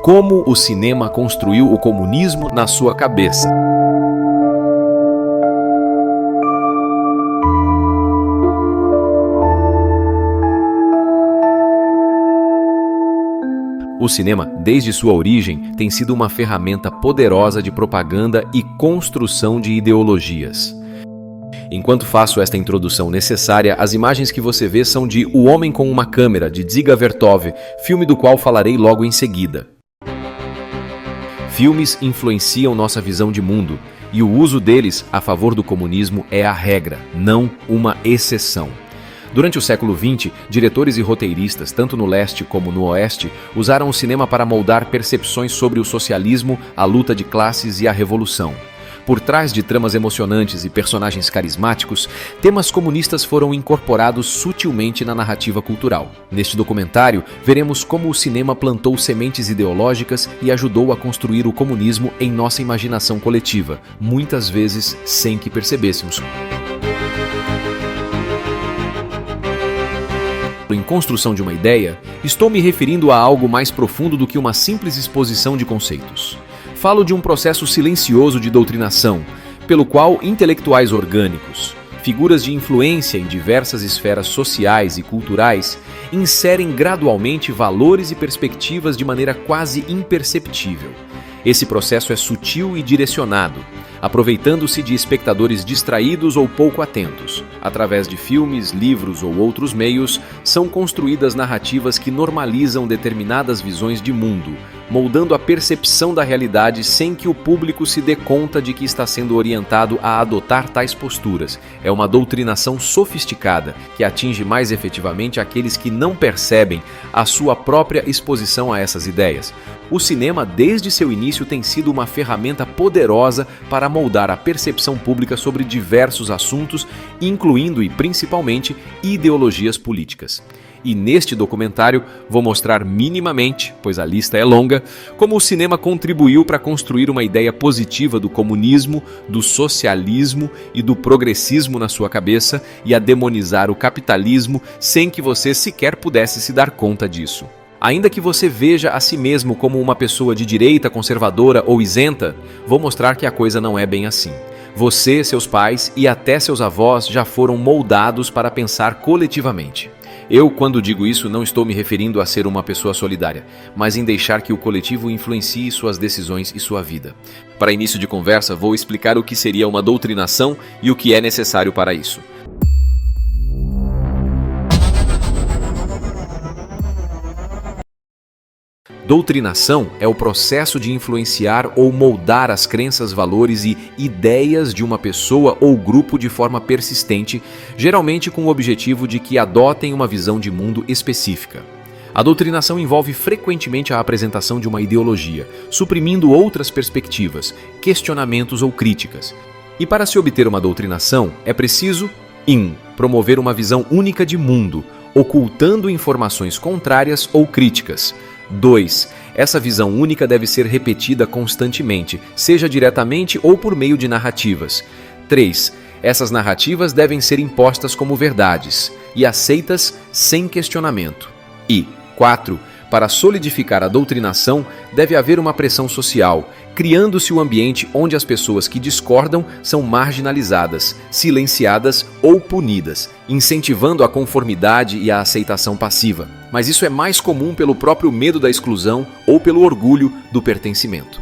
Como o cinema construiu o comunismo na sua cabeça. O cinema, desde sua origem, tem sido uma ferramenta poderosa de propaganda e construção de ideologias. Enquanto faço esta introdução necessária, as imagens que você vê são de O Homem com uma Câmera, de Dziga Vertov, filme do qual falarei logo em seguida. Filmes influenciam nossa visão de mundo, e o uso deles a favor do comunismo é a regra, não uma exceção. Durante o século XX, diretores e roteiristas, tanto no leste como no oeste, usaram o cinema para moldar percepções sobre o socialismo, a luta de classes e a revolução. Por trás de tramas emocionantes e personagens carismáticos, temas comunistas foram incorporados sutilmente na narrativa cultural. Neste documentário, veremos como o cinema plantou sementes ideológicas e ajudou a construir o comunismo em nossa imaginação coletiva, muitas vezes sem que percebêssemos. Em construção de uma ideia, estou me referindo a algo mais profundo do que uma simples exposição de conceitos. Falo de um processo silencioso de doutrinação, pelo qual intelectuais orgânicos, figuras de influência em diversas esferas sociais e culturais, inserem gradualmente valores e perspectivas de maneira quase imperceptível. Esse processo é sutil e direcionado, aproveitando-se de espectadores distraídos ou pouco atentos. Através de filmes, livros ou outros meios, são construídas narrativas que normalizam determinadas visões de mundo, moldando a percepção da realidade sem que o público se dê conta de que está sendo orientado a adotar tais posturas. É uma doutrinação sofisticada que atinge mais efetivamente aqueles que não percebem a sua própria exposição a essas ideias. O cinema, desde seu início, tem sido uma ferramenta poderosa para moldar a percepção pública sobre diversos assuntos, incluindo e principalmente ideologias políticas. E neste documentário vou mostrar minimamente, pois a lista é longa, como o cinema contribuiu para construir uma ideia positiva do comunismo, do socialismo e do progressismo na sua cabeça e a demonizar o capitalismo sem que você sequer pudesse se dar conta disso. Ainda que você veja a si mesmo como uma pessoa de direita, conservadora ou isenta, vou mostrar que a coisa não é bem assim. Você, seus pais e até seus avós já foram moldados para pensar coletivamente. Eu, quando digo isso, não estou me referindo a ser uma pessoa solidária, mas em deixar que o coletivo influencie suas decisões e sua vida. Para início de conversa, vou explicar o que seria uma doutrinação e o que é necessário para isso. Doutrinação é o processo de influenciar ou moldar as crenças, valores e ideias de uma pessoa ou grupo de forma persistente, geralmente com o objetivo de que adotem uma visão de mundo específica. A doutrinação envolve frequentemente a apresentação de uma ideologia, suprimindo outras perspectivas, questionamentos ou críticas. E para se obter uma doutrinação, é preciso promover uma visão única de mundo, ocultando informações contrárias ou críticas. 2. Essa visão única deve ser repetida constantemente, seja diretamente ou por meio de narrativas. 3. Essas narrativas devem ser impostas como verdades e aceitas sem questionamento. E 4. Para solidificar a doutrinação, deve haver uma pressão social, criando-se um ambiente onde as pessoas que discordam são marginalizadas, silenciadas ou punidas, incentivando a conformidade e a aceitação passiva. Mas isso é mais comum pelo próprio medo da exclusão ou pelo orgulho do pertencimento.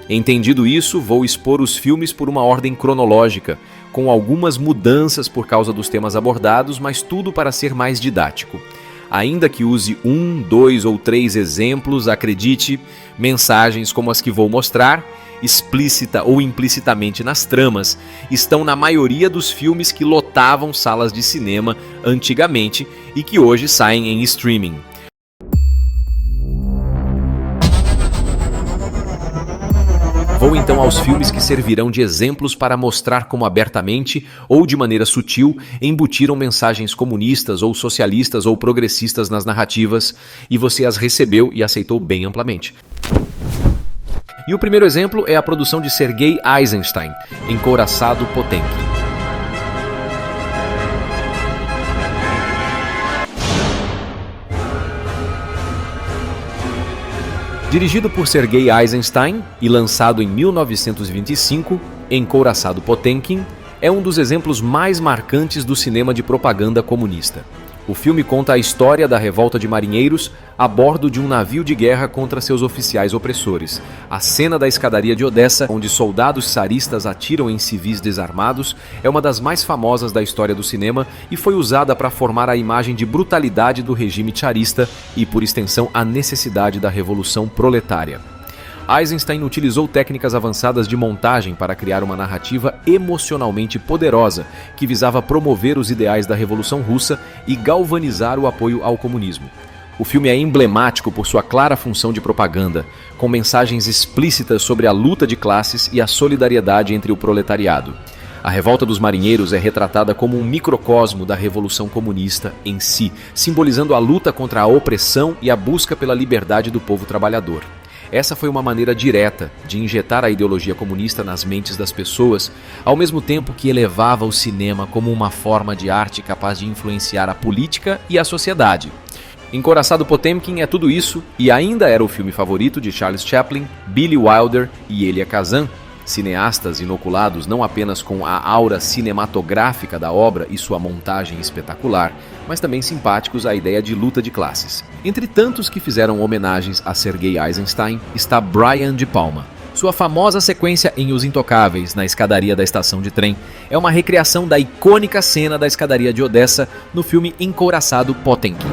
Entendido isso, vou expor os filmes por uma ordem cronológica, com algumas mudanças por causa dos temas abordados, mas tudo para ser mais didático. Ainda que use 1, 2 ou 3 exemplos, acredite, mensagens como as que vou mostrar, explícita ou implicitamente nas tramas, estão na maioria dos filmes que lotavam salas de cinema antigamente e que hoje saem em streaming. Vou então aos filmes que servirão de exemplos para mostrar como abertamente ou de maneira sutil embutiram mensagens comunistas ou socialistas ou progressistas nas narrativas e você as recebeu e aceitou bem amplamente. E o primeiro exemplo é a produção de Sergei Eisenstein, Encouraçado Potemkin. Dirigido por Sergei Eisenstein e lançado em 1925, Encouraçado Potemkin é um dos exemplos mais marcantes do cinema de propaganda comunista. O filme conta a história da revolta de marinheiros a bordo de um navio de guerra contra seus oficiais opressores. A cena da escadaria de Odessa, onde soldados tsaristas atiram em civis desarmados, é uma das mais famosas da história do cinema e foi usada para formar a imagem de brutalidade do regime tsarista e, por extensão, a necessidade da revolução proletária. Eisenstein utilizou técnicas avançadas de montagem para criar uma narrativa emocionalmente poderosa que visava promover os ideais da Revolução Russa e galvanizar o apoio ao comunismo. O filme é emblemático por sua clara função de propaganda, com mensagens explícitas sobre a luta de classes e a solidariedade entre o proletariado. A revolta dos marinheiros é retratada como um microcosmo da Revolução Comunista em si, simbolizando a luta contra a opressão e a busca pela liberdade do povo trabalhador. Essa foi uma maneira direta de injetar a ideologia comunista nas mentes das pessoas, ao mesmo tempo que elevava o cinema como uma forma de arte capaz de influenciar a política e a sociedade. Encouraçado Potemkin é tudo isso e ainda era o filme favorito de Charles Chaplin, Billy Wilder e Elia Kazan, cineastas inoculados não apenas com a aura cinematográfica da obra e sua montagem espetacular, mas também simpáticos à ideia de luta de classes. Entre tantos que fizeram homenagens a Sergei Eisenstein está Brian De Palma. Sua famosa sequência em Os Intocáveis, na escadaria da estação de trem, é uma recriação da icônica cena da escadaria de Odessa no filme Encouraçado Potemkin.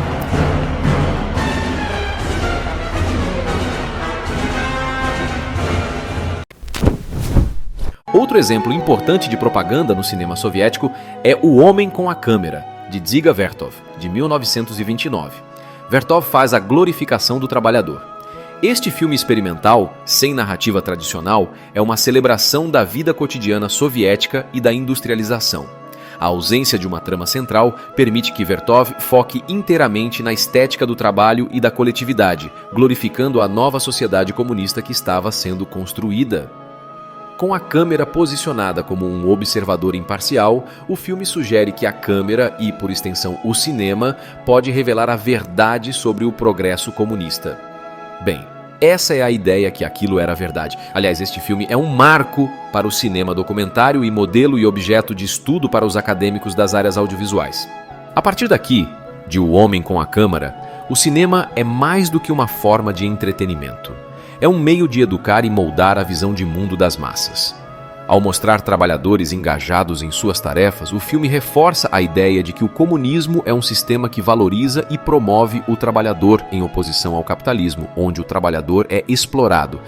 Outro exemplo importante de propaganda no cinema soviético é O Homem com a Câmera, de Dziga Vertov, de 1929. Vertov faz a glorificação do trabalhador. Este filme experimental, sem narrativa tradicional, é uma celebração da vida cotidiana soviética e da industrialização. A ausência de uma trama central permite que Vertov foque inteiramente na estética do trabalho e da coletividade, glorificando a nova sociedade comunista que estava sendo construída. Com a câmera posicionada como um observador imparcial, o filme sugere que a câmera e, por extensão, o cinema, pode revelar a verdade sobre o progresso comunista. Bem, essa é a ideia que aquilo era verdade. Aliás, este filme é um marco para o cinema documentário e modelo e objeto de estudo para os acadêmicos das áreas audiovisuais. A partir daqui, de O Homem com a Câmera, o cinema é mais do que uma forma de entretenimento. É um meio de educar e moldar a visão de mundo das massas. Ao mostrar trabalhadores engajados em suas tarefas, o filme reforça a ideia de que o comunismo é um sistema que valoriza e promove o trabalhador em oposição ao capitalismo, onde o trabalhador é explorado.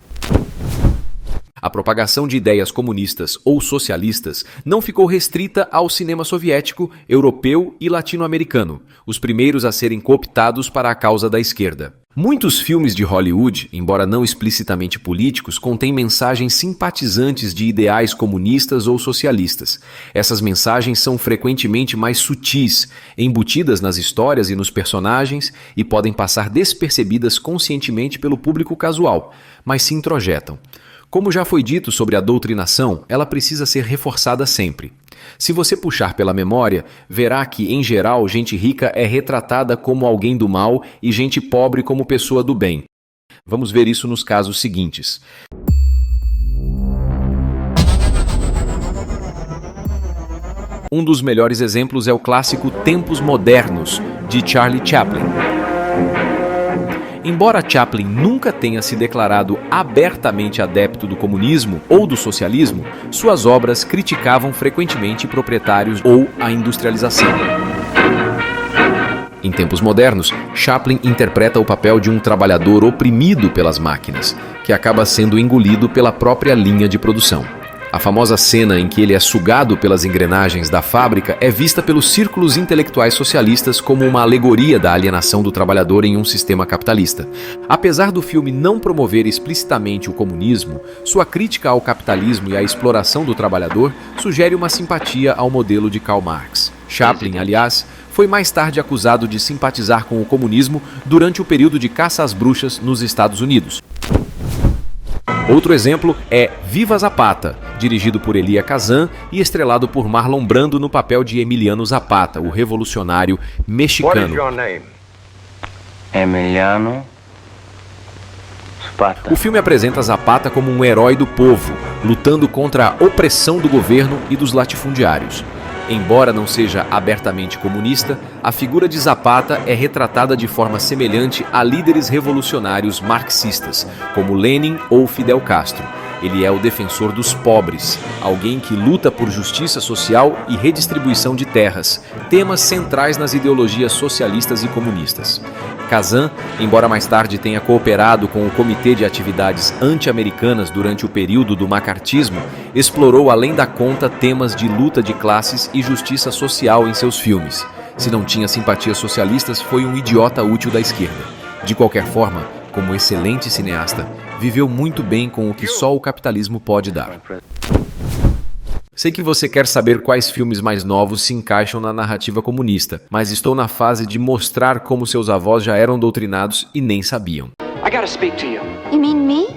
A propagação de ideias comunistas ou socialistas não ficou restrita ao cinema soviético, europeu e latino-americano, os primeiros a serem cooptados para a causa da esquerda. Muitos filmes de Hollywood, embora não explicitamente políticos, contêm mensagens simpatizantes de ideais comunistas ou socialistas. Essas mensagens são frequentemente mais sutis, embutidas nas histórias e nos personagens e podem passar despercebidas conscientemente pelo público casual, mas se introjetam. Como já foi dito sobre a doutrinação, ela precisa ser reforçada sempre. Se você puxar pela memória, verá que, em geral, gente rica é retratada como alguém do mal e gente pobre como pessoa do bem. Vamos ver isso nos casos seguintes. Um dos melhores exemplos é o clássico Tempos Modernos, de Charlie Chaplin. Embora Chaplin nunca tenha se declarado abertamente adepto do comunismo ou do socialismo, suas obras criticavam frequentemente proprietários ou a industrialização. Em Tempos Modernos, Chaplin interpreta o papel de um trabalhador oprimido pelas máquinas, que acaba sendo engolido pela própria linha de produção. A famosa cena em que ele é sugado pelas engrenagens da fábrica é vista pelos círculos intelectuais socialistas como uma alegoria da alienação do trabalhador em um sistema capitalista. Apesar do filme não promover explicitamente o comunismo, sua crítica ao capitalismo e à exploração do trabalhador sugere uma simpatia ao modelo de Karl Marx. Chaplin, aliás, foi mais tarde acusado de simpatizar com o comunismo durante o período de caça às bruxas nos Estados Unidos. Outro exemplo é Viva Zapata, dirigido por Elia Kazan e estrelado por Marlon Brando no papel de Emiliano Zapata, o revolucionário mexicano. Emiliano O filme apresenta Zapata como um herói do povo, lutando contra a opressão do governo e dos latifundiários. Embora não seja abertamente comunista, a figura de Zapata é retratada de forma semelhante a líderes revolucionários marxistas, como Lenin ou Fidel Castro. Ele é o defensor dos pobres, alguém que luta por justiça social e redistribuição de terras, temas centrais nas ideologias socialistas e comunistas. Kazan, embora mais tarde tenha cooperado com o Comitê de Atividades Anti-Americanas durante o período do macartismo, explorou além da conta temas de luta de classes e justiça social em seus filmes. Se não tinha simpatias socialistas, foi um idiota útil da esquerda. De qualquer forma, como excelente cineasta, viveu muito bem com o que só o capitalismo pode dar. Sei que você quer saber quais filmes mais novos se encaixam na narrativa comunista, mas estou na fase de mostrar como seus avós já eram doutrinados e nem sabiam. I gotta speak to you. You mean me?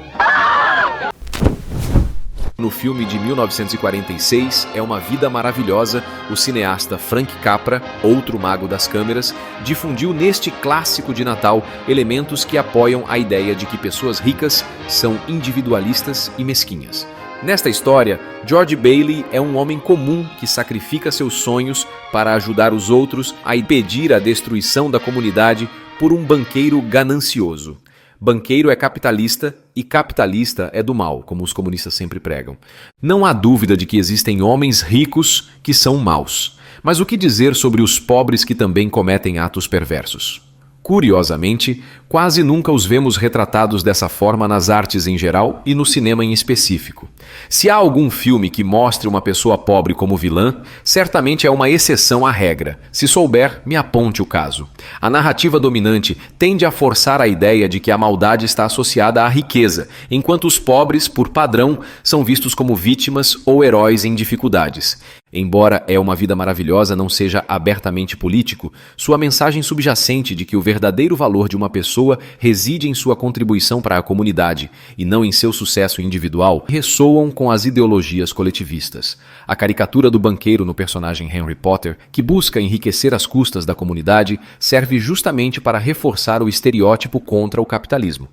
No filme de 1946, É uma Vida Maravilhosa, o cineasta Frank Capra, outro mago das câmeras, difundiu neste clássico de Natal elementos que apoiam a ideia de que pessoas ricas são individualistas e mesquinhas. Nesta história, George Bailey é um homem comum que sacrifica seus sonhos para ajudar os outros a impedir a destruição da comunidade por um banqueiro ganancioso. Banqueiro é capitalista e capitalista é do mal, como os comunistas sempre pregam. Não há dúvida de que existem homens ricos que são maus. Mas o que dizer sobre os pobres que também cometem atos perversos? Curiosamente, quase nunca os vemos retratados dessa forma nas artes em geral e no cinema em específico. Se há algum filme que mostre uma pessoa pobre como vilã, certamente é uma exceção à regra. Se souber, me aponte o caso. A narrativa dominante tende a forçar a ideia de que a maldade está associada à riqueza, enquanto os pobres, por padrão, são vistos como vítimas ou heróis em dificuldades. Embora É uma Vida Maravilhosa não seja abertamente político, sua mensagem subjacente de que o verdadeiro valor de uma pessoa reside em sua contribuição para a comunidade e não em seu sucesso individual ressoam com as ideologias coletivistas. A caricatura do banqueiro no personagem Henry Potter, que busca enriquecer às custas da comunidade, serve justamente para reforçar o estereótipo contra o capitalismo.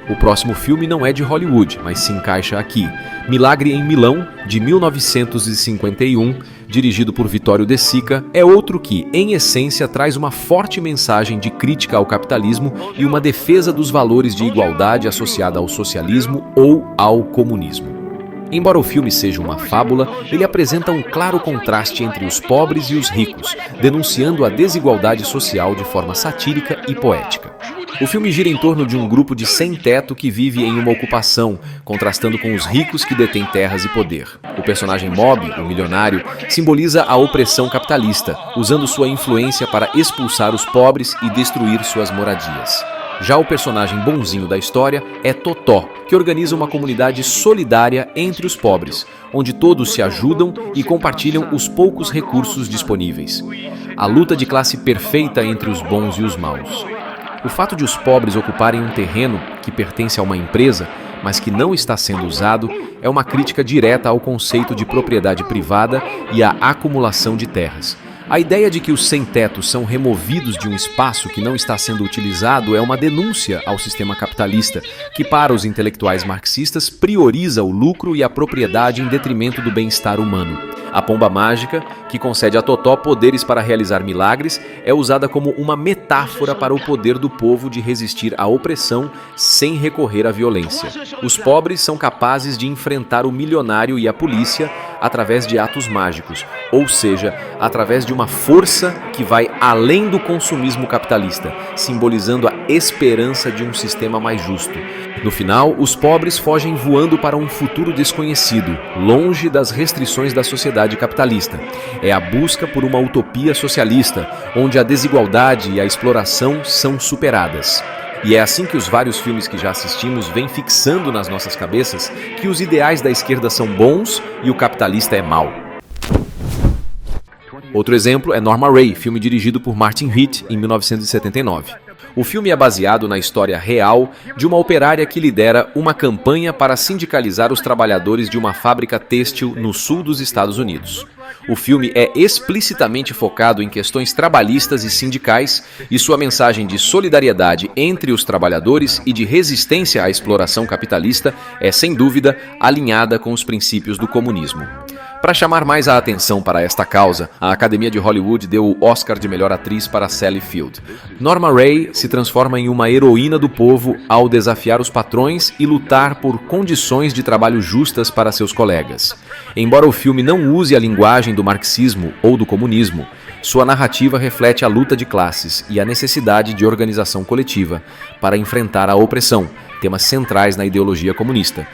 O próximo filme não é de Hollywood, mas se encaixa aqui. Milagre em Milão, de 1951, dirigido por Vittorio De Sica, é outro que, em essência, traz uma forte mensagem de crítica ao capitalismo e uma defesa dos valores de igualdade associada ao socialismo ou ao comunismo. Embora o filme seja uma fábula, ele apresenta um claro contraste entre os pobres e os ricos, denunciando a desigualdade social de forma satírica e poética. O filme gira em torno de um grupo de sem-teto que vive em uma ocupação, contrastando com os ricos que detêm terras e poder. O personagem Mob, o milionário, simboliza a opressão capitalista, usando sua influência para expulsar os pobres e destruir suas moradias. Já o personagem bonzinho da história é Totó, que organiza uma comunidade solidária entre os pobres, onde todos se ajudam e compartilham os poucos recursos disponíveis. A luta de classe perfeita entre os bons e os maus. O fato de os pobres ocuparem um terreno que pertence a uma empresa, mas que não está sendo usado, é uma crítica direta ao conceito de propriedade privada e à acumulação de terras. A ideia de que os sem-teto são removidos de um espaço que não está sendo utilizado é uma denúncia ao sistema capitalista, que para os intelectuais marxistas prioriza o lucro e a propriedade em detrimento do bem-estar humano. A pomba mágica, que concede a Totó poderes para realizar milagres, é usada como uma metáfora para o poder do povo de resistir à opressão sem recorrer à violência. Os pobres são capazes de enfrentar o milionário e a polícia através de atos mágicos, ou seja, através de uma força que vai além do consumismo capitalista, simbolizando a esperança de um sistema mais justo. No final, os pobres fogem voando para um futuro desconhecido, longe das restrições da sociedade capitalista. É a busca por uma utopia socialista, onde a desigualdade e a exploração são superadas. E é assim que os vários filmes que já assistimos vêm fixando nas nossas cabeças que os ideais da esquerda são bons e o capitalista é mau. Outro exemplo é Norma Rae, filme dirigido por Martin Heath em 1979. O filme é baseado na história real de uma operária que lidera uma campanha para sindicalizar os trabalhadores de uma fábrica têxtil no sul dos Estados Unidos. O filme é explicitamente focado em questões trabalhistas e sindicais, e sua mensagem de solidariedade entre os trabalhadores e de resistência à exploração capitalista é, sem dúvida, alinhada com os princípios do comunismo. Para chamar mais a atenção para esta causa, a Academia de Hollywood deu o Oscar de melhor atriz para Sally Field. Norma Rae se transforma em uma heroína do povo ao desafiar os patrões e lutar por condições de trabalho justas para seus colegas. Embora o filme não use a linguagem do marxismo ou do comunismo, sua narrativa reflete a luta de classes e a necessidade de organização coletiva para enfrentar a opressão, temas centrais na ideologia comunista.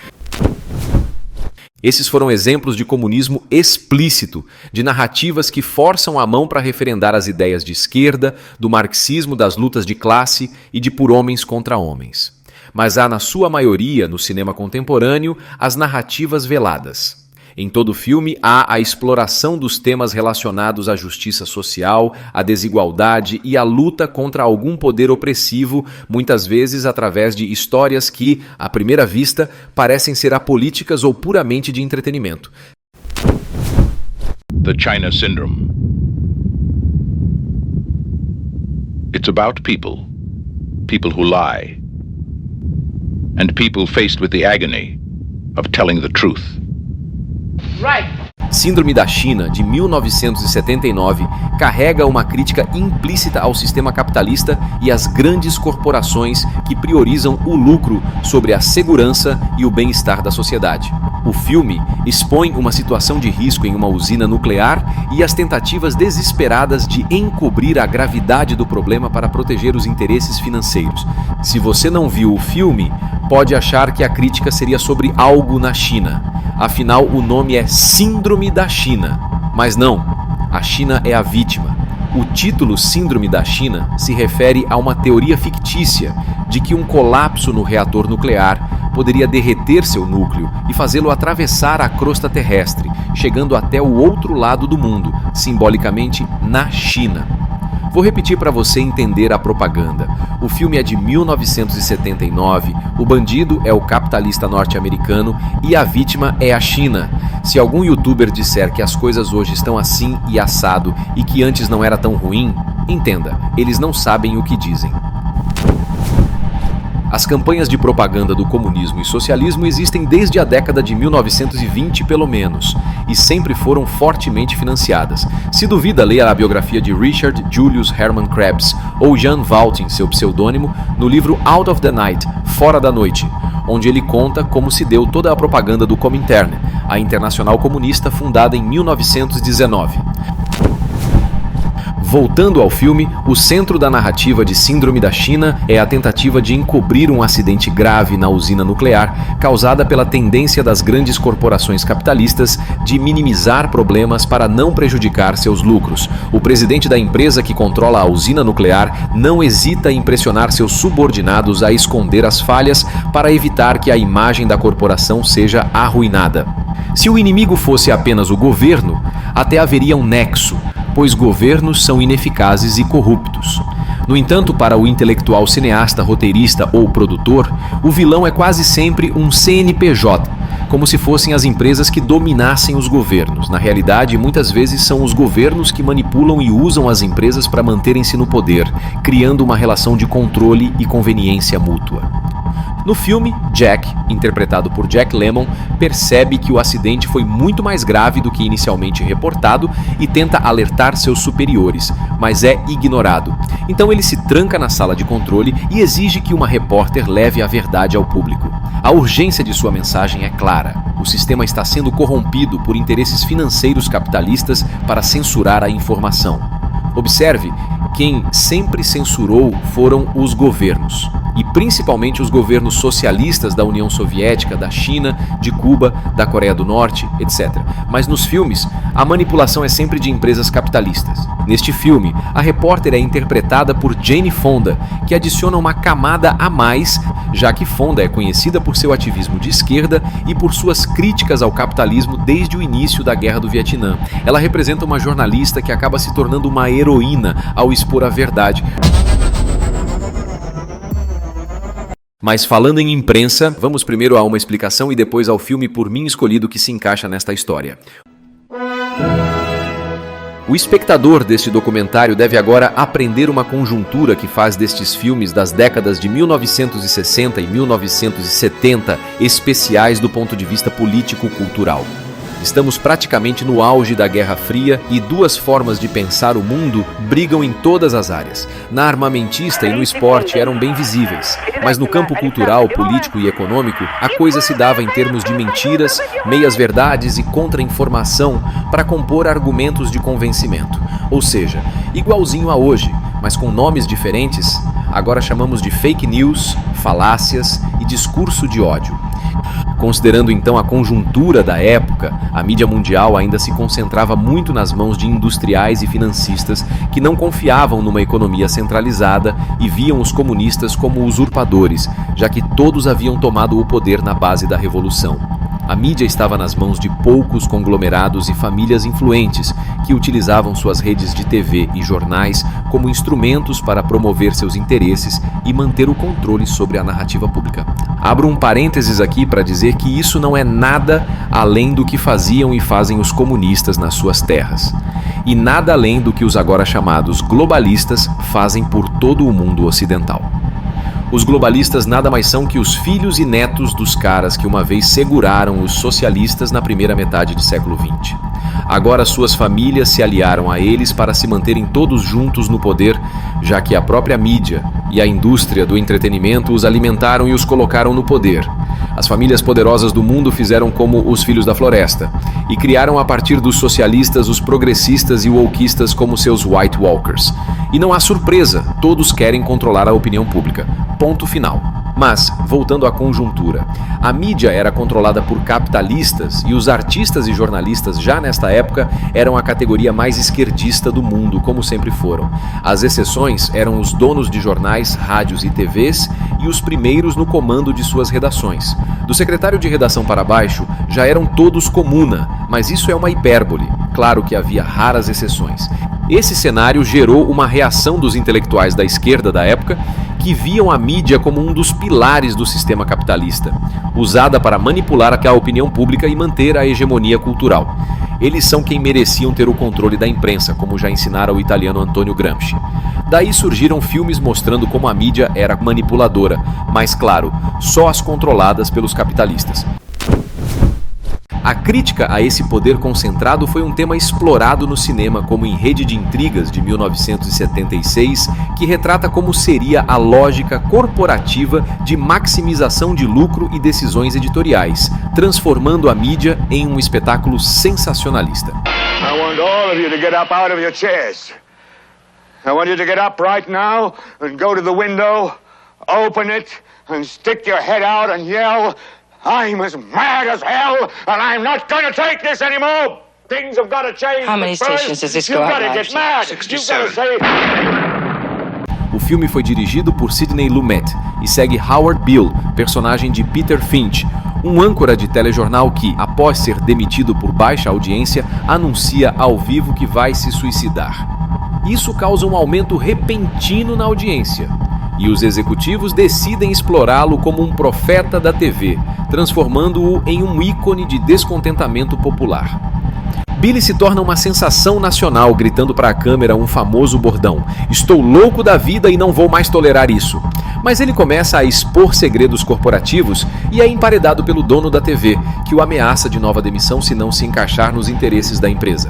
Esses foram exemplos de comunismo explícito, de narrativas que forçam a mão para referendar as ideias de esquerda, do marxismo das lutas de classe e de por homens contra homens. Mas há, na sua maioria, no cinema contemporâneo, as narrativas veladas. Em todo o filme, há a exploração dos temas relacionados à justiça social, à desigualdade e à luta contra algum poder opressivo, muitas vezes através de histórias que, à primeira vista, parecem ser apolíticas ou puramente de entretenimento. The China Syndrome. It's about people. People who lie. And people faced with the agony of telling the truth. Síndrome da China, de 1979, carrega uma crítica implícita ao sistema capitalista e às grandes corporações que priorizam o lucro sobre a segurança e o bem-estar da sociedade. O filme expõe uma situação de risco em uma usina nuclear e as tentativas desesperadas de encobrir a gravidade do problema para proteger os interesses financeiros. Se você não viu o filme, pode achar que a crítica seria sobre algo na China. Afinal, o nome é Síndrome da China. Mas não, a China é a vítima. O título Síndrome da China se refere a uma teoria fictícia de que um colapso no reator nuclear poderia derreter seu núcleo e fazê-lo atravessar a crosta terrestre, chegando até o outro lado do mundo, simbolicamente na China. Vou repetir para você entender a propaganda. O filme é de 1979, o bandido é o capitalista norte-americano e a vítima é a China. Se algum youtuber disser que as coisas hoje estão assim e assado e que antes não era tão ruim, entenda, eles não sabem o que dizem. As campanhas de propaganda do comunismo e socialismo existem desde a década de 1920, pelo menos, e sempre foram fortemente financiadas. Se duvida, leia a biografia de Richard Julius Hermann Krebs, ou Jan Valtin, seu pseudônimo, no livro Out of the Night, Fora da Noite, onde ele conta como se deu toda a propaganda do Comintern, a Internacional Comunista fundada em 1919. Voltando ao filme, o centro da narrativa de Síndrome da China é a tentativa de encobrir um acidente grave na usina nuclear causada pela tendência das grandes corporações capitalistas de minimizar problemas para não prejudicar seus lucros. O presidente da empresa que controla a usina nuclear não hesita em pressionar seus subordinados a esconder as falhas para evitar que a imagem da corporação seja arruinada. Se o inimigo fosse apenas o governo, até haveria um nexo, pois governos são ineficazes e corruptos. No entanto, para o intelectual cineasta, roteirista ou produtor, o vilão é quase sempre um CNPJ, como se fossem as empresas que dominassem os governos. Na realidade, muitas vezes são os governos que manipulam e usam as empresas para manterem-se no poder, criando uma relação de controle e conveniência mútua. No filme, Jack, interpretado por Jack Lemmon, percebe que o acidente foi muito mais grave do que inicialmente reportado e tenta alertar seus superiores, mas é ignorado. Então ele se tranca na sala de controle e exige que uma repórter leve a verdade ao público. A urgência de sua mensagem é clara. O sistema está sendo corrompido por interesses financeiros capitalistas para censurar a informação. Observe, quem sempre censurou foram os governos, e principalmente os governos socialistas da União Soviética, da China, de Cuba, da Coreia do Norte, etc. Mas nos filmes, a manipulação é sempre de empresas capitalistas. Neste filme, a repórter é interpretada por Jane Fonda, que adiciona uma camada a mais, já que Fonda é conhecida por seu ativismo de esquerda e por suas críticas ao capitalismo desde o início da Guerra do Vietnã. Ela representa uma jornalista que acaba se tornando uma heroína ao expor a verdade. Mas falando em imprensa, vamos primeiro a uma explicação e depois ao filme por mim escolhido que se encaixa nesta história. O espectador deste documentário deve agora aprender uma conjuntura que faz destes filmes das décadas de 1960 e 1970 especiais do ponto de vista político-cultural. Estamos praticamente no auge da Guerra Fria e duas formas de pensar o mundo brigam em todas as áreas. Na armamentista e no esporte eram bem visíveis, mas no campo cultural, político e econômico, a coisa se dava em termos de mentiras, meias-verdades e contra-informação para compor argumentos de convencimento. Ou seja, igualzinho a hoje, mas com nomes diferentes, agora chamamos de fake news, falácias e discurso de ódio. Considerando então a conjuntura da época, a mídia mundial ainda se concentrava muito nas mãos de industriais e financistas que não confiavam numa economia centralizada e viam os comunistas como usurpadores, já que todos haviam tomado o poder na base da revolução. A mídia estava nas mãos de poucos conglomerados e famílias influentes que utilizavam suas redes de TV e jornais como instrumentos para promover seus interesses e manter o controle sobre a narrativa pública. Abro um parênteses aqui para dizer que isso não é nada além do que faziam e fazem os comunistas nas suas terras, e nada além do que os agora chamados globalistas fazem por todo o mundo ocidental. Os globalistas nada mais são que os filhos e netos dos caras que uma vez seguraram os socialistas na primeira metade do século XX. Agora suas famílias se aliaram a eles para se manterem todos juntos no poder, já que a própria mídia e a indústria do entretenimento os alimentaram e os colocaram no poder. As famílias poderosas do mundo fizeram como os filhos da floresta e criaram a partir dos socialistas os progressistas e wokeistas como seus White Walkers. E não há surpresa, todos querem controlar a opinião pública. Ponto final. Mas, voltando à conjuntura, a mídia era controlada por capitalistas e os artistas e jornalistas já nesta época eram a categoria mais esquerdista do mundo, como sempre foram. As exceções eram os donos de jornais, rádios e TVs e os primeiros no comando de suas redações. Do secretário de redação para baixo, já eram todos comuna, mas isso é uma hipérbole. Claro que havia raras exceções. Esse cenário gerou uma reação dos intelectuais da esquerda da época que viam a mídia como um dos pilares do sistema capitalista, usada para manipular a opinião pública e manter a hegemonia cultural. Eles são quem mereciam ter o controle da imprensa, como já ensinara o italiano Antonio Gramsci. Daí surgiram filmes mostrando como a mídia era manipuladora, mas claro, só as controladas pelos capitalistas. A crítica a esse poder concentrado foi um tema explorado no cinema, como em Rede de Intrigas, de 1976, que retrata como seria a lógica corporativa de maximização de lucro e decisões editoriais, transformando a mídia em um espetáculo sensacionalista. I want all of you to get up out of your chairs. I want you to get up right now and go to the window, open it, and stick your head out and yell, I'm as mad as hell, and I'm not going to take this anymore. Things have got to change. How many stations does this go out? You've got to get mad. You've got to say... O filme foi dirigido por Sidney Lumet e segue Howard Beale, personagem de Peter Finch, um âncora de telejornal que, após ser demitido por baixa audiência, anuncia ao vivo que vai se suicidar. Isso causa um aumento repentino na audiência, e os executivos decidem explorá-lo como um profeta da TV, transformando-o em um ícone de descontentamento popular. Billy se torna uma sensação nacional, gritando para a câmera um famoso bordão: "Estou louco da vida e não vou mais tolerar isso." Mas ele começa a expor segredos corporativos e é emparedado pelo dono da TV, que o ameaça de nova demissão se não se encaixar nos interesses da empresa.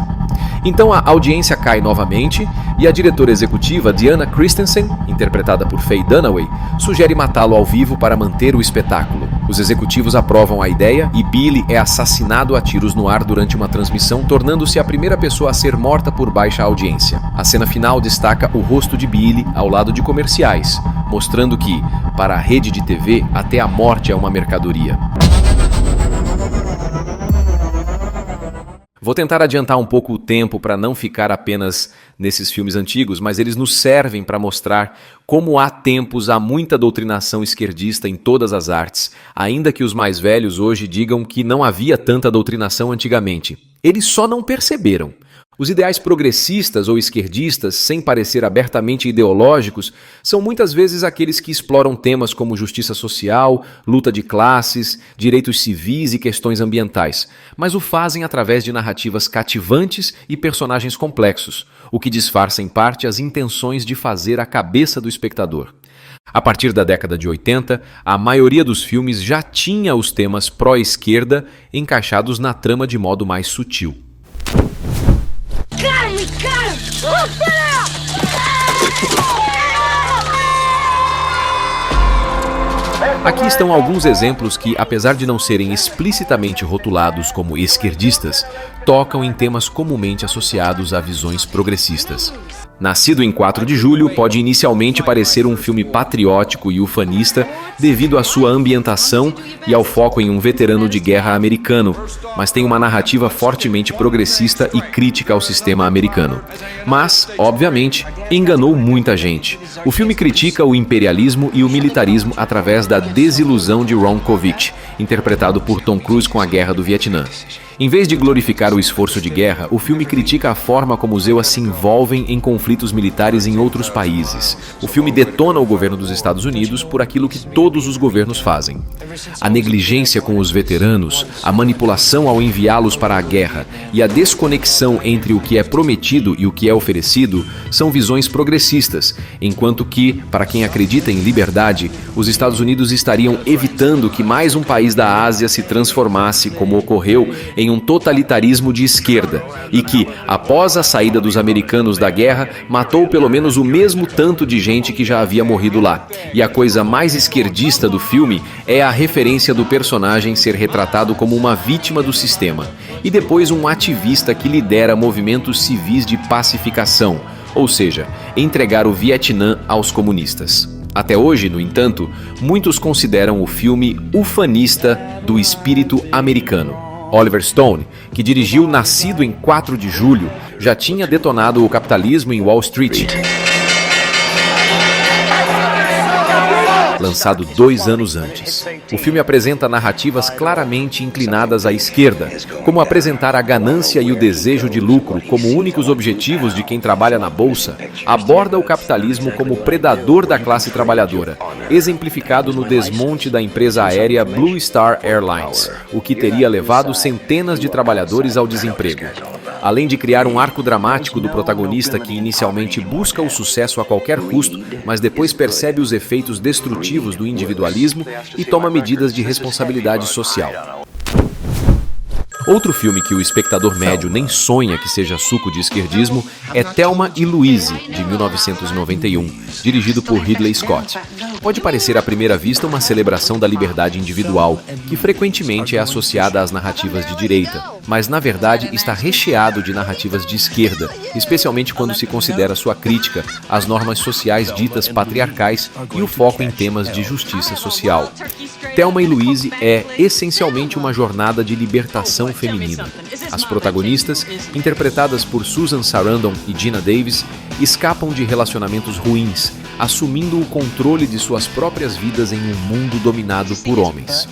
Então a audiência cai novamente e a diretora executiva Diana Christensen, interpretada por Faye Dunaway, sugere matá-lo ao vivo para manter o espetáculo. Os executivos aprovam a ideia e Billy é assassinado a tiros no ar durante uma transmissão, tornando-se a primeira pessoa a ser morta por baixa audiência. A cena final destaca o rosto de Billy ao lado de comerciais, mostrando que, para a rede de TV, até a morte é uma mercadoria. Vou tentar adiantar um pouco o tempo para não ficar apenas nesses filmes antigos, mas eles nos servem para mostrar como há tempos há muita doutrinação esquerdista em todas as artes, ainda que os mais velhos hoje digam que não havia tanta doutrinação antigamente. Eles só não perceberam. Os ideais progressistas ou esquerdistas, sem parecer abertamente ideológicos, são muitas vezes aqueles que exploram temas como justiça social, luta de classes, direitos civis e questões ambientais, mas o fazem através de narrativas cativantes e personagens complexos, o que disfarça em parte as intenções de fazer a cabeça do espectador. A partir da década de 80, a maioria dos filmes já tinha os temas pró-esquerda encaixados na trama de modo mais sutil. Aqui estão alguns exemplos que, apesar de não serem explicitamente rotulados como esquerdistas, tocam em temas comumente associados a visões progressistas. Nascido em 4 de julho, pode inicialmente parecer um filme patriótico e ufanista devido à sua ambientação e ao foco em um veterano de guerra americano, mas tem uma narrativa fortemente progressista e crítica ao sistema americano. Mas, obviamente, enganou muita gente. O filme critica o imperialismo e o militarismo através da desilusão de Ron Kovic, interpretado por Tom Cruise com a Guerra do Vietnã. Em vez de glorificar o esforço de guerra, o filme critica a forma como os EUA se envolvem em conflitos militares em outros países. O filme detona o governo dos Estados Unidos por aquilo que todos os governos fazem. A negligência com os veteranos, a manipulação ao enviá-los para a guerra e a desconexão entre o que é prometido e o que é oferecido são visões progressistas, enquanto que, para quem acredita em liberdade, os Estados Unidos estariam evitando que mais um país da Ásia se transformasse, como ocorreu em um totalitarismo de esquerda, e que, após a saída dos americanos da guerra, matou pelo menos o mesmo tanto de gente que já havia morrido lá. E a coisa mais esquerdista do filme é a referência do personagem ser retratado como uma vítima do sistema, e depois um ativista que lidera movimentos civis de pacificação, ou seja, entregar o Vietnã aos comunistas. Até hoje, no entanto, muitos consideram o filme ufanista do espírito americano. Oliver Stone, que dirigiu Nascido em 4 de julho, já tinha detonado o capitalismo em Wall Street, lançado 2 anos antes. O filme apresenta narrativas claramente inclinadas à esquerda, como apresentar a ganância e o desejo de lucro como únicos objetivos de quem trabalha na bolsa, aborda o capitalismo como predador da classe trabalhadora, exemplificado no desmonte da empresa aérea Blue Star Airlines, o que teria levado centenas de trabalhadores ao desemprego. Além de criar um arco dramático do protagonista que inicialmente busca o sucesso a qualquer custo, mas depois percebe os efeitos destrutivos do individualismo e toma medidas de responsabilidade social. Outro filme que o espectador médio nem sonha que seja suco de esquerdismo é Thelma e Louise, de 1991, dirigido por Ridley Scott. Pode parecer à primeira vista uma celebração da liberdade individual, que frequentemente é associada às narrativas de direita, mas na verdade está recheado de narrativas de esquerda, especialmente quando se considera sua crítica às normas sociais ditas patriarcais e o foco em temas de justiça social. Thelma e Louise é essencialmente uma jornada de libertação feminina. As protagonistas, interpretadas por Susan Sarandon e Geena Davis, escapam de relacionamentos ruins, assumindo o controle de suas próprias vidas em um mundo dominado por homens.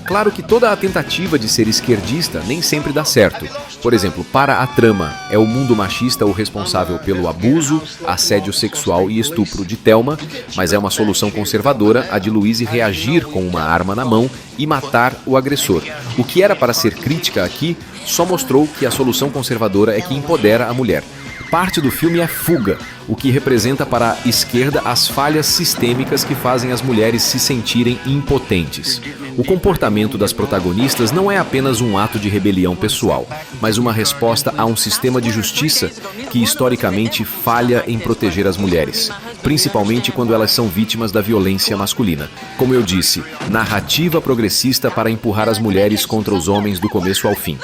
Claro que toda a tentativa de ser esquerdista nem sempre dá certo. Por exemplo, para a trama, é o mundo machista o responsável pelo abuso, assédio sexual e estupro de Thelma, mas é uma solução conservadora a de Louise reagir com uma arma na mão e matar o agressor. O que era para ser crítica aqui só mostrou que a solução conservadora é que empodera a mulher. Parte do filme é fuga, o que representa para a esquerda as falhas sistêmicas que fazem as mulheres se sentirem impotentes. O comportamento das protagonistas não é apenas um ato de rebelião pessoal, mas uma resposta a um sistema de justiça que historicamente falha em proteger as mulheres, principalmente quando elas são vítimas da violência masculina. Como eu disse, narrativa progressista para empurrar as mulheres contra os homens do começo ao fim.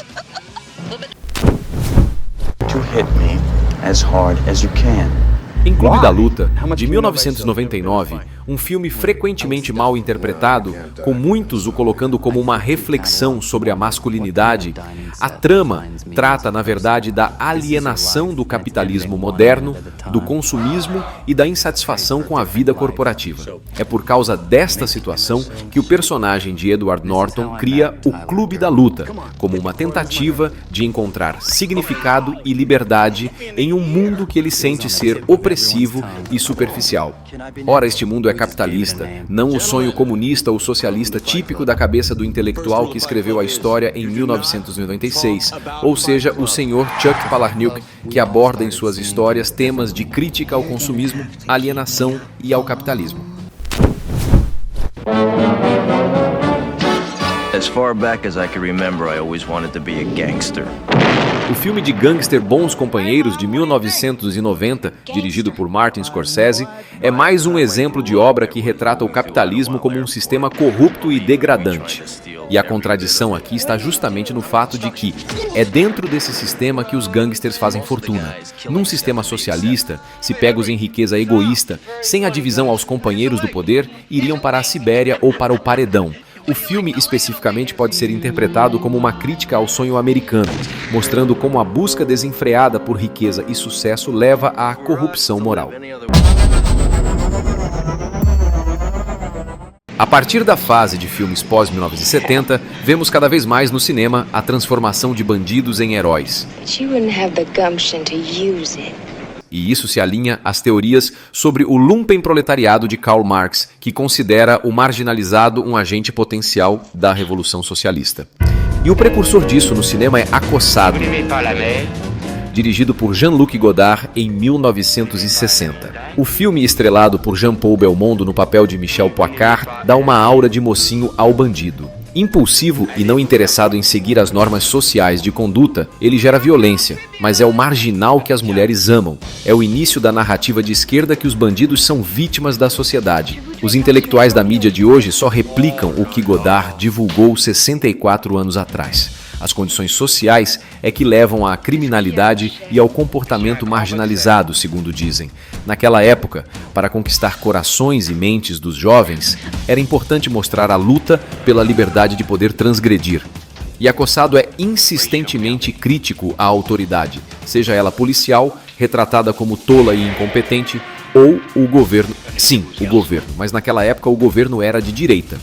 Em Clube da Luta, de 1999, Um filme frequentemente mal interpretado, com muitos o colocando como uma reflexão sobre a masculinidade, a trama trata, na verdade, da alienação do capitalismo moderno, do consumismo e da insatisfação com a vida corporativa. É por causa desta situação que o personagem de Edward Norton cria o Clube da Luta, como uma tentativa de encontrar significado e liberdade em um mundo que ele sente ser opressivo e superficial. Ora, este mundo é capitalista, não o sonho comunista ou socialista típico da cabeça do intelectual que escreveu a história em 1996, ou seja, o senhor Chuck Palahniuk, que aborda em suas histórias temas de crítica ao consumismo, alienação e ao capitalismo. As far back as I can remember, I always wanted to be a gangster. O filme de gangster Bons Companheiros, de 1990, dirigido por Martin Scorsese, é mais um exemplo de obra que retrata o capitalismo como um sistema corrupto e degradante. E a contradição aqui está justamente no fato de que é dentro desse sistema que os gangsters fazem fortuna. Num sistema socialista, se pegos em riqueza egoísta, sem a divisão aos companheiros do poder, iriam para a Sibéria ou para o paredão. O filme, especificamente, pode ser interpretado como uma crítica ao sonho americano, mostrando como a busca desenfreada por riqueza e sucesso leva à corrupção moral. A partir da fase de filmes pós-1970, vemos cada vez mais no cinema a transformação de bandidos em heróis. E isso se alinha às teorias sobre o lumpenproletariado de Karl Marx, que considera o marginalizado um agente potencial da Revolução Socialista. E o precursor disso no cinema é Acossado, dirigido por Jean-Luc Godard em 1960. O filme, estrelado por Jean-Paul Belmondo no papel de Michel Poicart, dá uma aura de mocinho ao bandido. Impulsivo e não interessado em seguir as normas sociais de conduta, ele gera violência, mas é o marginal que as mulheres amam. É o início da narrativa de esquerda que os bandidos são vítimas da sociedade. Os intelectuais da mídia de hoje só replicam o que Godard divulgou 64 anos atrás. As condições sociais é que levam à criminalidade e ao comportamento marginalizado, segundo dizem. Naquela época, para conquistar corações e mentes dos jovens, era importante mostrar a luta pela liberdade de poder transgredir. E Acossado é insistentemente crítico à autoridade, seja ela policial, retratada como tola e incompetente, ou o governo. Sim, o governo, mas naquela época o governo era de direita.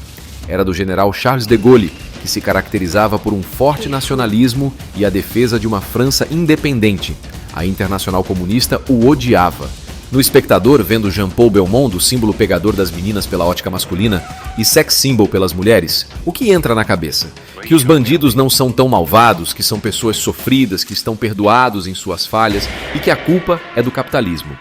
Era do general Charles de Gaulle, que se caracterizava por um forte nacionalismo e a defesa de uma França independente. A Internacional Comunista o odiava. No espectador, vendo Jean-Paul Belmondo, símbolo pegador das meninas pela ótica masculina, e sex symbol pelas mulheres, o que entra na cabeça? Que os bandidos não são tão malvados, que são pessoas sofridas, que estão perdoados em suas falhas e que a culpa é do capitalismo.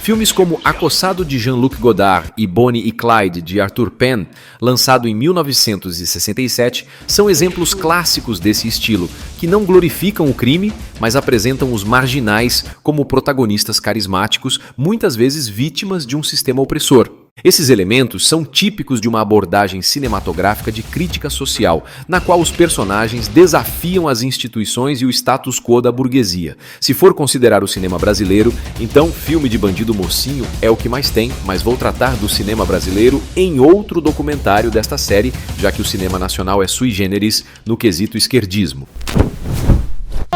Filmes como Acossado, de Jean-Luc Godard, e Bonnie e Clyde, de Arthur Penn, lançado em 1967, são exemplos clássicos desse estilo, que não glorificam o crime, mas apresentam os marginais como protagonistas carismáticos, muitas vezes vítimas de um sistema opressor. Esses elementos são típicos de uma abordagem cinematográfica de crítica social, na qual os personagens desafiam as instituições e o status quo da burguesia. Se for considerar o cinema brasileiro, então filme de bandido mocinho é o que mais tem, mas vou tratar do cinema brasileiro em outro documentário desta série, já que o cinema nacional é sui generis no quesito esquerdismo.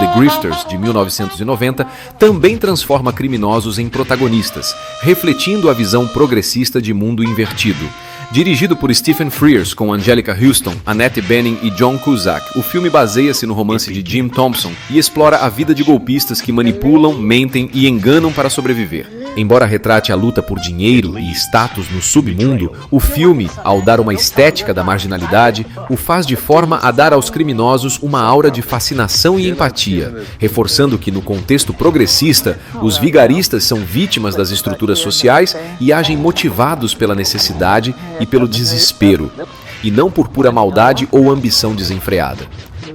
The Grifters, de 1990, também transforma criminosos em protagonistas, refletindo a visão progressista de mundo invertido. Dirigido por Stephen Frears, com Angelica Houston, Annette Bening e John Cusack, o filme baseia-se no romance de Jim Thompson e explora a vida de golpistas que manipulam, mentem e enganam para sobreviver. Embora retrate a luta por dinheiro e status no submundo, o filme, ao dar uma estética da marginalidade, o faz de forma a dar aos criminosos uma aura de fascinação e empatia, reforçando que, no contexto progressista, os vigaristas são vítimas das estruturas sociais e agem motivados pela necessidade e pelo desespero, e não por pura maldade ou ambição desenfreada.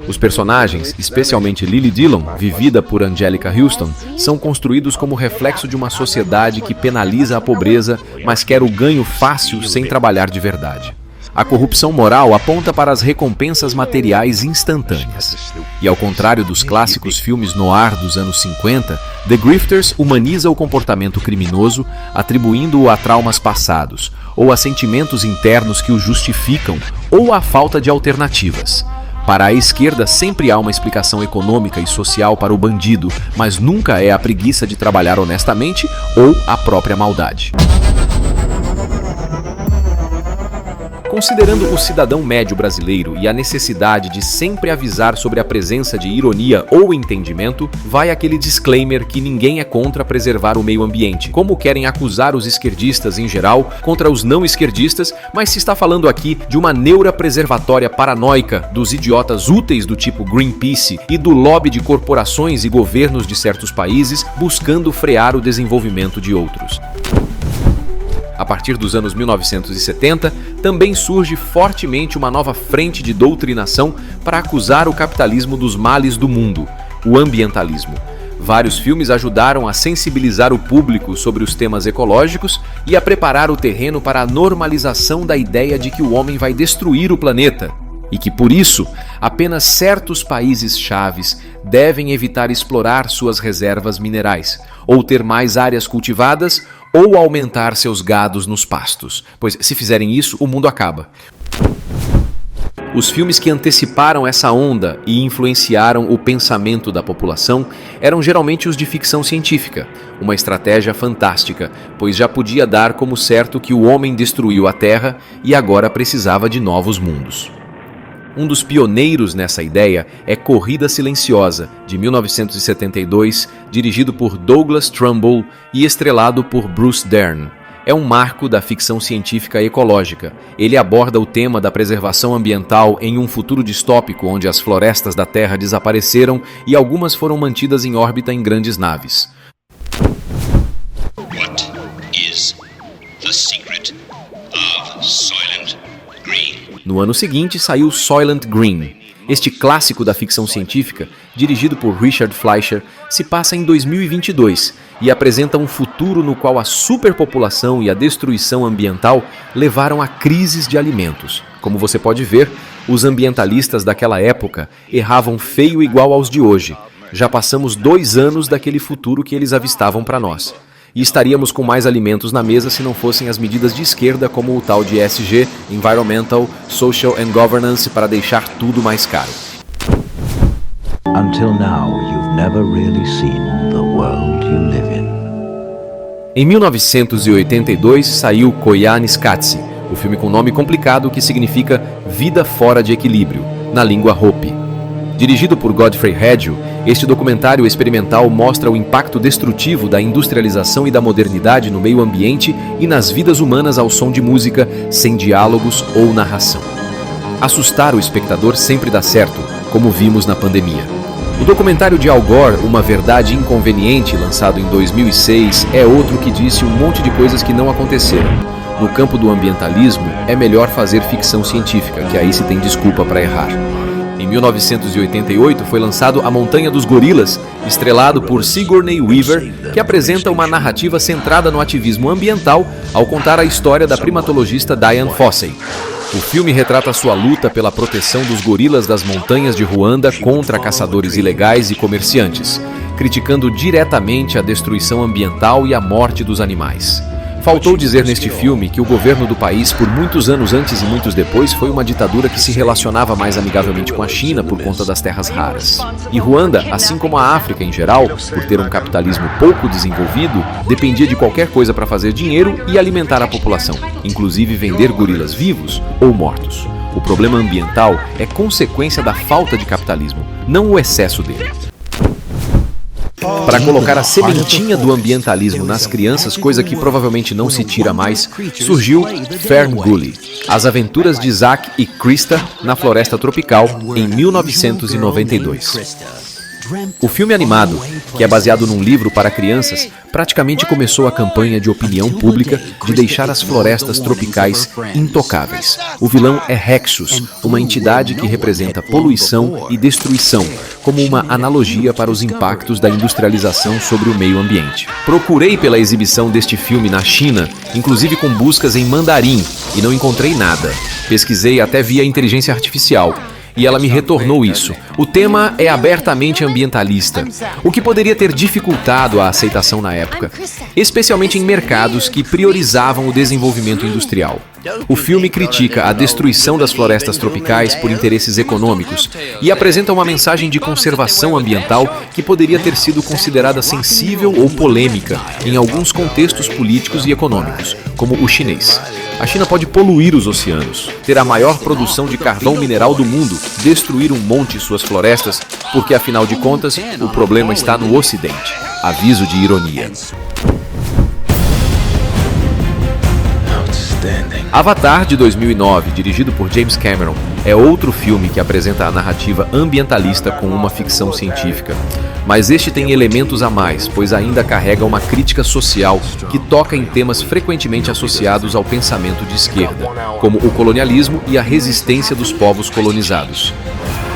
Os personagens, especialmente Lily Dillon, vivida por Angelica Houston, são construídos como reflexo de uma sociedade que penaliza a pobreza, mas quer o ganho fácil sem trabalhar de verdade. A corrupção moral aponta para as recompensas materiais instantâneas. E ao contrário dos clássicos filmes noir dos anos 50, The Grifters humaniza o comportamento criminoso, atribuindo-o a traumas passados, ou a sentimentos internos que o justificam, ou à falta de alternativas. Para a esquerda, sempre há uma explicação econômica e social para o bandido, mas nunca é a preguiça de trabalhar honestamente ou a própria maldade. Considerando o cidadão médio brasileiro e a necessidade de sempre avisar sobre a presença de ironia ou entendimento, vai aquele disclaimer que ninguém é contra preservar o meio ambiente, como querem acusar os esquerdistas em geral contra os não esquerdistas, mas se está falando aqui de uma neura preservatória paranoica dos idiotas úteis do tipo Greenpeace e do lobby de corporações e governos de certos países buscando frear o desenvolvimento de outros. A partir dos anos 1970, também surge fortemente uma nova frente de doutrinação para acusar o capitalismo dos males do mundo, o ambientalismo. Vários filmes ajudaram a sensibilizar o público sobre os temas ecológicos e a preparar o terreno para a normalização da ideia de que o homem vai destruir o planeta e que, por isso, apenas certos países chaves devem evitar explorar suas reservas minerais, ou ter mais áreas cultivadas, ou aumentar seus gados nos pastos, pois se fizerem isso, o mundo acaba. Os filmes que anteciparam essa onda e influenciaram o pensamento da população eram geralmente os de ficção científica, uma estratégia fantástica, pois já podia dar como certo que o homem destruiu a Terra e agora precisava de novos mundos. Um dos pioneiros nessa ideia é Corrida Silenciosa, de 1972, dirigido por Douglas Trumbull e estrelado por Bruce Dern. É um marco da ficção científica ecológica. Ele aborda o tema da preservação ambiental em um futuro distópico onde as florestas da Terra desapareceram e algumas foram mantidas em órbita em grandes naves. What is the secret of Soylent Green? No ano seguinte saiu Soylent Green. Este clássico da ficção científica, dirigido por Richard Fleischer, se passa em 2022 e apresenta um futuro no qual a superpopulação e a destruição ambiental levaram a crises de alimentos. Como você pode ver, os ambientalistas daquela época erravam feio igual aos de hoje. Já passamos 2 anos daquele futuro que eles avistavam para nós. E estaríamos com mais alimentos na mesa se não fossem as medidas de esquerda como o tal de ESG, Environmental, Social and Governance, para deixar tudo mais caro. Until now, you've never really seen the world you live in. Em 1982 saiu Koyaanisqatsi, o filme com nome complicado que significa Vida Fora de Equilíbrio, na língua Hopi. Dirigido por Godfrey Hedgew, este documentário experimental mostra o impacto destrutivo da industrialização e da modernidade no meio ambiente e nas vidas humanas ao som de música, sem diálogos ou narração. Assustar o espectador sempre dá certo, como vimos na pandemia. O documentário de Al Gore, Uma Verdade Inconveniente, lançado em 2006, é outro que disse um monte de coisas que não aconteceram. No campo do ambientalismo, é melhor fazer ficção científica, que aí se tem desculpa para errar. Em 1988 foi lançado A Montanha dos Gorilas, estrelado por Sigourney Weaver, que apresenta uma narrativa centrada no ativismo ambiental ao contar a história da primatologista Dian Fossey. O filme retrata sua luta pela proteção dos gorilas das montanhas de Ruanda contra caçadores ilegais e comerciantes, criticando diretamente a destruição ambiental e a morte dos animais. Faltou dizer neste filme que o governo do país, por muitos anos antes e muitos depois, foi uma ditadura que se relacionava mais amigavelmente com a China por conta das terras raras. E Ruanda, assim como a África em geral, por ter um capitalismo pouco desenvolvido, dependia de qualquer coisa para fazer dinheiro e alimentar a população, inclusive vender gorilas vivos ou mortos. O problema ambiental é consequência da falta de capitalismo, não o excesso dele. Para colocar a sementinha do ambientalismo nas crianças, coisa que provavelmente não se tira mais, surgiu Ferngully, As Aventuras de Zack e Krista na Floresta Tropical, em 1992. O filme animado, que é baseado num livro para crianças, praticamente começou a campanha de opinião pública de deixar as florestas tropicais intocáveis. O vilão é Hexus, uma entidade que representa poluição e destruição, como uma analogia para os impactos da industrialização sobre o meio ambiente. Procurei pela exibição deste filme na China, inclusive com buscas em mandarim, e não encontrei nada. Pesquisei até via inteligência artificial, e ela me retornou isso. O tema é abertamente ambientalista, o que poderia ter dificultado a aceitação na época, especialmente em mercados que priorizavam o desenvolvimento industrial. O filme critica a destruição das florestas tropicais por interesses econômicos e apresenta uma mensagem de conservação ambiental que poderia ter sido considerada sensível ou polêmica em alguns contextos políticos e econômicos, como o chinês. A China pode poluir os oceanos, ter a maior produção de carvão mineral do mundo, destruir um monte suas florestas, porque afinal de contas, o problema está no Ocidente. Aviso de ironia. Avatar, de 2009, dirigido por James Cameron, é outro filme que apresenta a narrativa ambientalista com uma ficção científica. Mas este tem elementos a mais, pois ainda carrega uma crítica social que toca em temas frequentemente associados ao pensamento de esquerda, como o colonialismo e a resistência dos povos colonizados.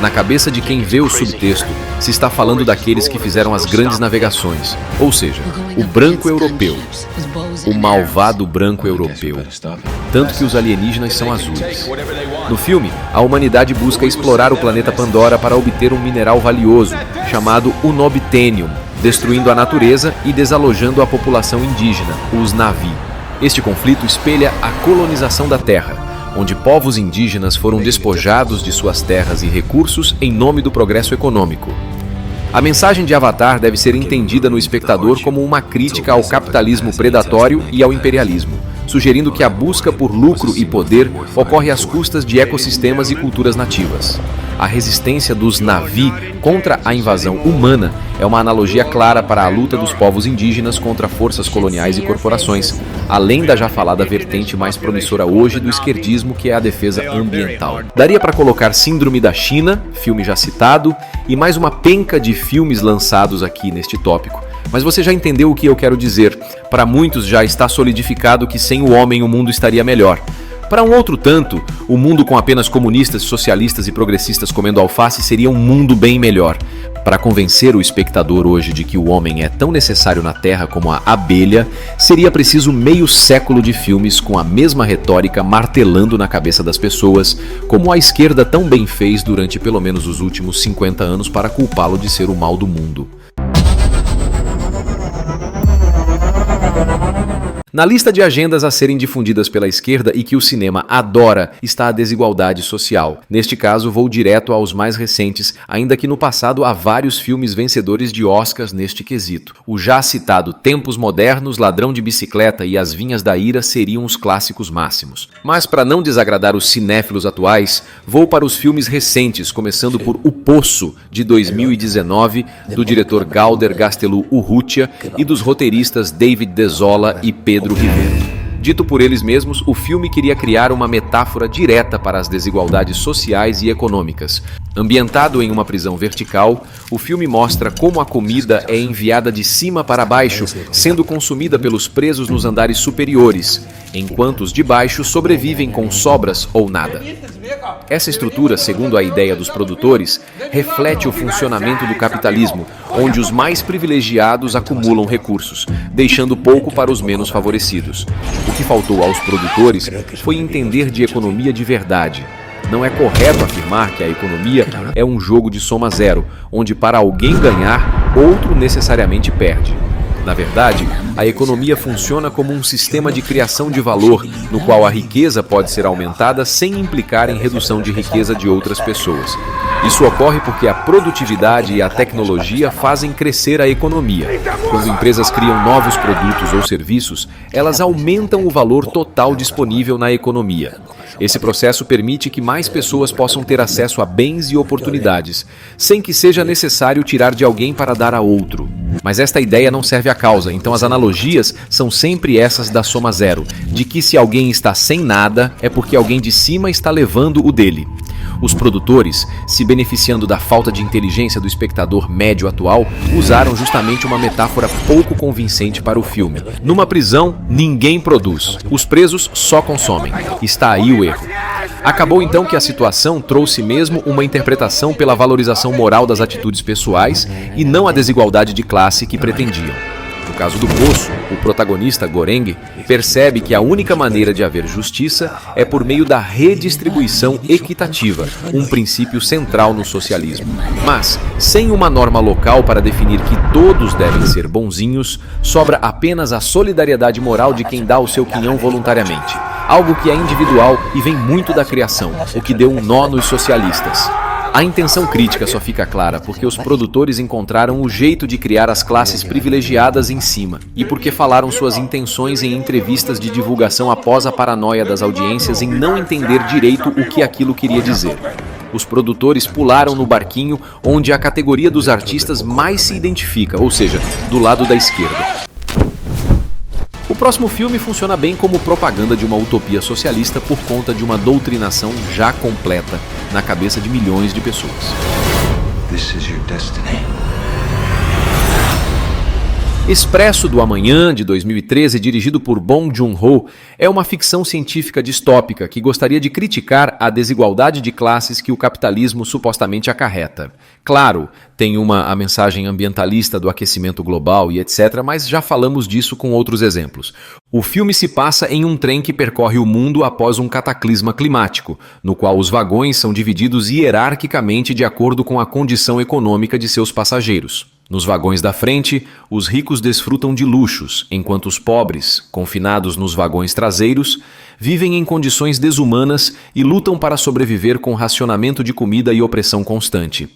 Na cabeça de quem vê o subtexto, se está falando daqueles que fizeram as grandes navegações, ou seja, o branco europeu, o malvado branco europeu, tanto que os alienígenas são azuis. No filme, a humanidade busca explorar o planeta Pandora para obter um mineral valioso, chamado Unobtainium, destruindo a natureza e desalojando a população indígena, os Na'vi. Este conflito espelha a colonização da Terra, onde povos indígenas foram despojados de suas terras e recursos em nome do progresso econômico. A mensagem de Avatar deve ser entendida no espectador como uma crítica ao capitalismo predatório e ao imperialismo, sugerindo que a busca por lucro e poder ocorre às custas de ecossistemas e culturas nativas. A resistência dos Na'vi contra a invasão humana é uma analogia clara para a luta dos povos indígenas contra forças coloniais e corporações, além da já falada vertente mais promissora hoje do esquerdismo, que é a defesa ambiental. Daria para colocar Síndrome da China, filme já citado, e mais uma penca de filmes lançados aqui neste tópico. Mas você já entendeu o que eu quero dizer. Para muitos já está solidificado que sem o homem o mundo estaria melhor. Para um outro tanto, o mundo com apenas comunistas, socialistas e progressistas comendo alface seria um mundo bem melhor. Para convencer o espectador hoje de que o homem é tão necessário na Terra como a abelha, seria preciso meio século de filmes com a mesma retórica martelando na cabeça das pessoas, como a esquerda tão bem fez durante pelo menos os últimos 50 anos para culpá-lo de ser o mal do mundo. Na lista de agendas a serem difundidas pela esquerda e que o cinema adora está a desigualdade social. Neste caso, vou direto aos mais recentes, ainda que no passado há vários filmes vencedores de Oscars neste quesito. O já citado Tempos Modernos, Ladrão de Bicicleta e As Vinhas da Ira seriam os clássicos máximos. Mas para não desagradar os cinéfilos atuais, vou para os filmes recentes, começando por O Poço, de 2019, do diretor Galder Gaztelu Urrutia e dos roteiristas David Dezola e Pedro Ribeiro. Dito por eles mesmos, o filme queria criar uma metáfora direta para as desigualdades sociais e econômicas. Ambientado em uma prisão vertical, o filme mostra como a comida é enviada de cima para baixo, sendo consumida pelos presos nos andares superiores, enquanto os de baixo sobrevivem com sobras ou nada. Essa estrutura, segundo a ideia dos produtores, reflete o funcionamento do capitalismo, onde os mais privilegiados acumulam recursos, deixando pouco para os menos favorecidos. O que faltou aos produtores foi entender de economia de verdade. Não é correto afirmar que a economia é um jogo de soma zero, onde para alguém ganhar, outro necessariamente perde. Na verdade, a economia funciona como um sistema de criação de valor, no qual a riqueza pode ser aumentada sem implicar em redução de riqueza de outras pessoas. Isso ocorre porque a produtividade e a tecnologia fazem crescer a economia. Quando empresas criam novos produtos ou serviços, elas aumentam o valor total disponível na economia. Esse processo permite que mais pessoas possam ter acesso a bens e oportunidades, sem que seja necessário tirar de alguém para dar a outro. Mas esta ideia não serve à causa, então as analogias são sempre essas da soma zero, de que se alguém está sem nada, é porque alguém de cima está levando o dele. Os produtores, se beneficiando da falta de inteligência do espectador médio atual, usaram justamente uma metáfora pouco convincente para o filme. Numa prisão, ninguém produz. Os presos só consomem. Está aí o erro. Acabou então que a situação trouxe mesmo uma interpretação pela valorização moral das atitudes pessoais e não a desigualdade de classe que pretendiam. No caso do Poço, o protagonista, Goreng, percebe que a única maneira de haver justiça é por meio da redistribuição equitativa, um princípio central no socialismo. Mas, sem uma norma local para definir que todos devem ser bonzinhos, sobra apenas a solidariedade moral de quem dá o seu quinhão voluntariamente. Algo que é individual e vem muito da criação, o que deu um nó nos socialistas. A intenção crítica só fica clara porque os produtores encontraram o jeito de criar as classes privilegiadas em cima e porque falaram suas intenções em entrevistas de divulgação após a paranoia das audiências em não entender direito o que aquilo queria dizer. Os produtores pularam no barquinho onde a categoria dos artistas mais se identifica, ou seja, do lado da esquerda. O próximo filme funciona bem como propaganda de uma utopia socialista por conta de uma doutrinação já completa na cabeça de milhões de pessoas. This is your destiny. Expresso do Amanhã, de 2013, dirigido por Bong Joon-ho, é uma ficção científica distópica que gostaria de criticar a desigualdade de classes que o capitalismo supostamente acarreta. Claro, tem a mensagem ambientalista do aquecimento global e etc., mas já falamos disso com outros exemplos. O filme se passa em um trem que percorre o mundo após um cataclisma climático, no qual os vagões são divididos hierarquicamente de acordo com a condição econômica de seus passageiros. Nos vagões da frente, os ricos desfrutam de luxos, enquanto os pobres, confinados nos vagões traseiros, vivem em condições desumanas e lutam para sobreviver com racionamento de comida e opressão constante.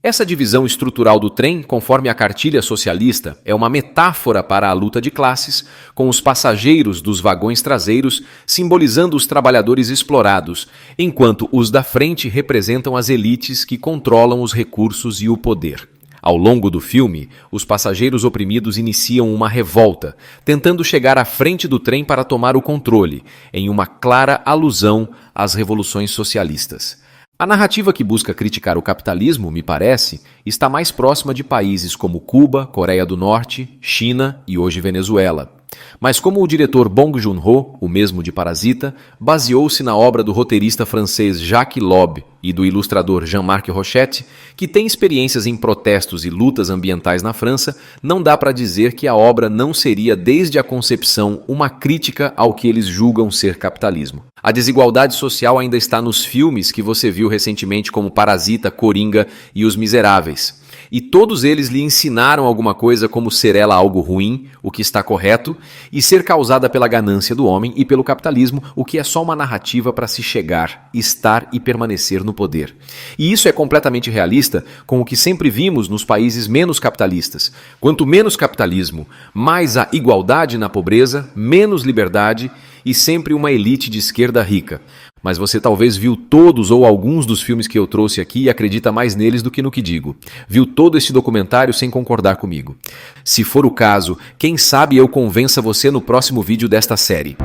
Essa divisão estrutural do trem, conforme a cartilha socialista, é uma metáfora para a luta de classes, com os passageiros dos vagões traseiros simbolizando os trabalhadores explorados, enquanto os da frente representam as elites que controlam os recursos e o poder. Ao longo do filme, os passageiros oprimidos iniciam uma revolta, tentando chegar à frente do trem para tomar o controle, em uma clara alusão às revoluções socialistas. A narrativa que busca criticar o capitalismo, me parece, está mais próxima de países como Cuba, Coreia do Norte, China e hoje Venezuela. Mas como o diretor Bong Joon-ho, o mesmo de Parasita, baseou-se na obra do roteirista francês Jacques Lob e do ilustrador Jean-Marc Rochette, que tem experiências em protestos e lutas ambientais na França, não dá para dizer que a obra não seria desde a concepção uma crítica ao que eles julgam ser capitalismo. A desigualdade social ainda está nos filmes que você viu recentemente como Parasita, Coringa e Os Miseráveis. E todos eles lhe ensinaram alguma coisa como ser ela algo ruim, o que está correto, e ser causada pela ganância do homem e pelo capitalismo, o que é só uma narrativa para se chegar, estar e permanecer no poder. E isso é completamente realista com o que sempre vimos nos países menos capitalistas. Quanto menos capitalismo, mais a igualdade na pobreza, menos liberdade e sempre uma elite de esquerda rica. Mas você talvez viu todos ou alguns dos filmes que eu trouxe aqui e acredita mais neles do que no que digo. Viu todo esse documentário sem concordar comigo. Se for o caso, quem sabe eu convença você no próximo vídeo desta série.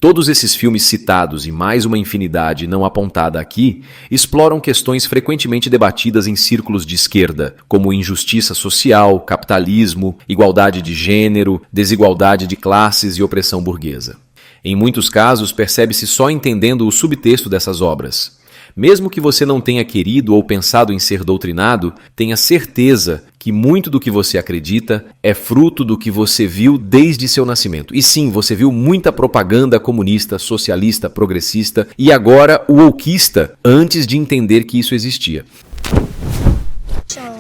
Todos esses filmes citados e mais uma infinidade não apontada aqui exploram questões frequentemente debatidas em círculos de esquerda, como injustiça social, capitalismo, igualdade de gênero, desigualdade de classes e opressão burguesa. Em muitos casos, percebe-se só entendendo o subtexto dessas obras. Mesmo que você não tenha querido ou pensado em ser doutrinado, tenha certeza que muito do que você acredita é fruto do que você viu desde seu nascimento. E sim, você viu muita propaganda comunista, socialista, progressista e agora o wokeista antes de entender que isso existia.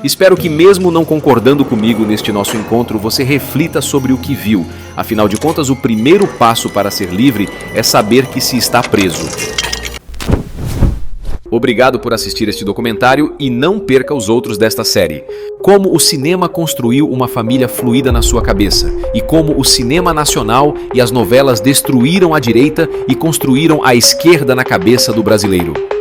Espero que mesmo não concordando comigo neste nosso encontro, você reflita sobre o que viu. Afinal de contas, o primeiro passo para ser livre é saber que se está preso. Obrigado por assistir este documentário e não perca os outros desta série. Como o cinema construiu uma família fluida na sua cabeça e como o cinema nacional e as novelas destruíram a direita e construíram a esquerda na cabeça do brasileiro.